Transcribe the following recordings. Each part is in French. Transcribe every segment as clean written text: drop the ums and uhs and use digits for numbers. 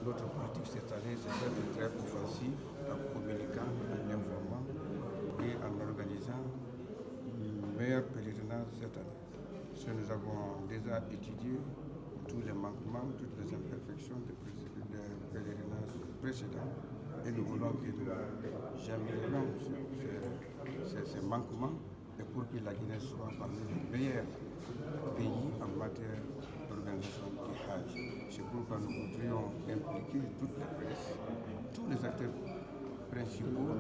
notre politique cette année, c'est d'être très offensif en communiquant, en informant et en organisant une meilleure pèlerinage cette année. Parce que nous avons déjà étudié tous les manquements, toutes les imperfections des pèlerinages précédents et nous voulons que nous améliorions ces manquements et pour que la Guinée soit parmi les meilleurs pays en matière d'organisation du Hajj. C'est pourquoi nous voudrions impliquer toute la presse, tous les acteurs principaux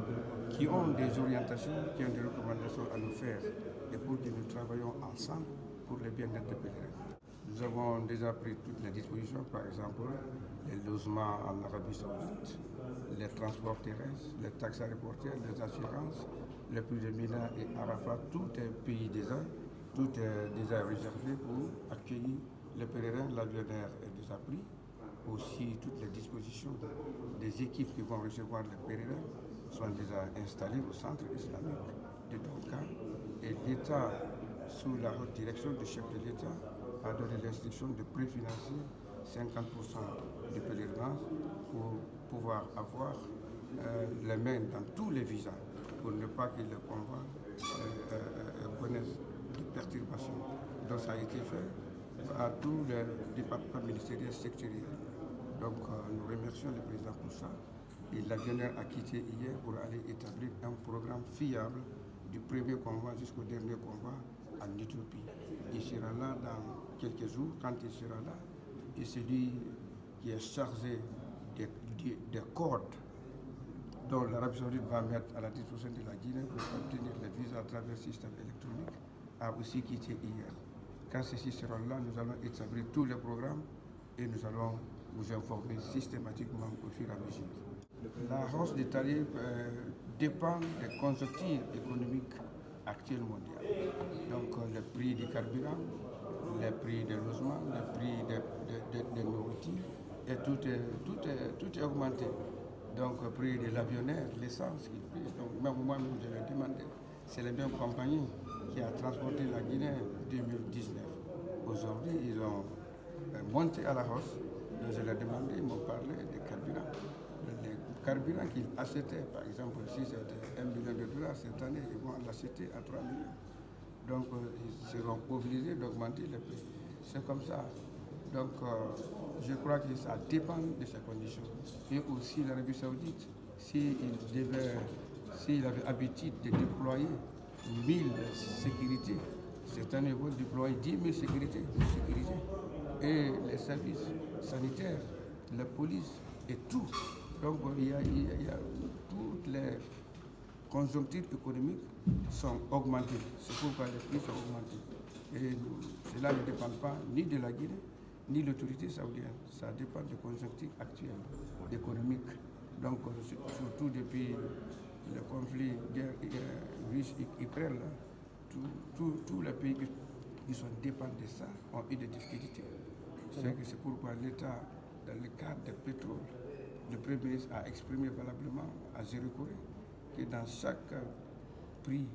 qui ont des orientations, qui ont des recommandations à nous faire et pour que nous travaillions ensemble pour le bien-être des pèlerins. Nous avons déjà pris toutes les dispositions, par exemple les logements en Arabie Saoudite, les transports terrestres, les taxes aéroportuaires, les assurances, le prix de Mina et Arafat, tout est payé déjà, tout est déjà réservé pour accueillir les pèlerins. L'avion est déjà pris. Aussi, toutes les dispositions des équipes qui vont recevoir les pèlerins sont déjà installées au centre islamique de Dakar et l'État, sous la haute direction du chef de l'État, a donné l'instruction de préfinancer 50% du pèlerinage pour pouvoir avoir les mains dans tous les visas pour ne pas que les convois connaissent de perturbations. Donc ça a été fait à tous les départements ministériels sectoriels. Donc nous remercions le président pour ça. Et l'avionneur a quitté hier pour aller établir un programme fiable du premier convoi jusqu'au dernier convoi en Éthiopie. Il sera là dans quelques jours. Quand il sera là, et celui qui est chargé des codes dont l'Arabie Saoudite va mettre à la disposition de la Guinée pour obtenir les visas à travers le système électronique, a aussi quitté hier. Quand ceux-ci seront là, nous allons établir tous les programmes et nous allons vous informer systématiquement au fur et à mesure. La hausse des tarifs dépend des conjonctures économiques actuelles mondiales. Donc le prix du carburant, les prix des logements, le prix des nourritures, et tout est augmenté. Donc le prix de l'avionneur, l'essence, donc même moi-même je l'ai demandé. C'est la même compagnie qui a transporté la Guinée en 2019. Aujourd'hui, ils ont monté à la hausse. Donc je l'ai demandé, ils m'ont parlé des carburants. Les carburants qu'ils achetaient, par exemple, si c'était $1 million, cette année, ils vont l'acheter à 3 millions. Donc ils seront obligés d'augmenter les prix. C'est comme ça. Donc je crois que ça dépend de ces conditions. Et aussi l'Arabie Saoudite, s'il avait l'habitude de déployer 1000 sécurités, cette année, ils vont déployer 10 000 sécurités. Et les services sanitaires, la police et tout. Donc il y a toutes les conjonctures économiques sont augmentées. C'est pourquoi les prix sont augmentés. Et cela ne dépend pas ni de la Guinée, ni de l'autorité saoudienne. Ça dépend des conjonctures actuelles économiques. Donc surtout depuis le conflit russe-ukraine, tous les pays qui sont dépendants de ça ont eu des difficultés. C'est pourquoi l'État, dans le cadre du pétrole, le Premier ministre a exprimé valablement à Zéro Corée que dans chaque prix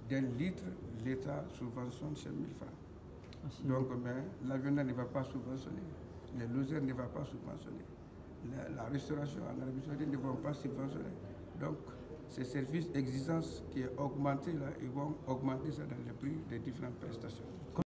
d'un litre, l'État subventionne 5 000 francs. Merci. Donc, mais l'avionneur ne va pas subventionner, les logeurs ne vont pas subventionner, la restauration en Arabie Saoudite ne vont pas subventionner. Donc, ces services exigences qui est augmenté là, ils vont augmenter ça dans le prix des différentes prestations.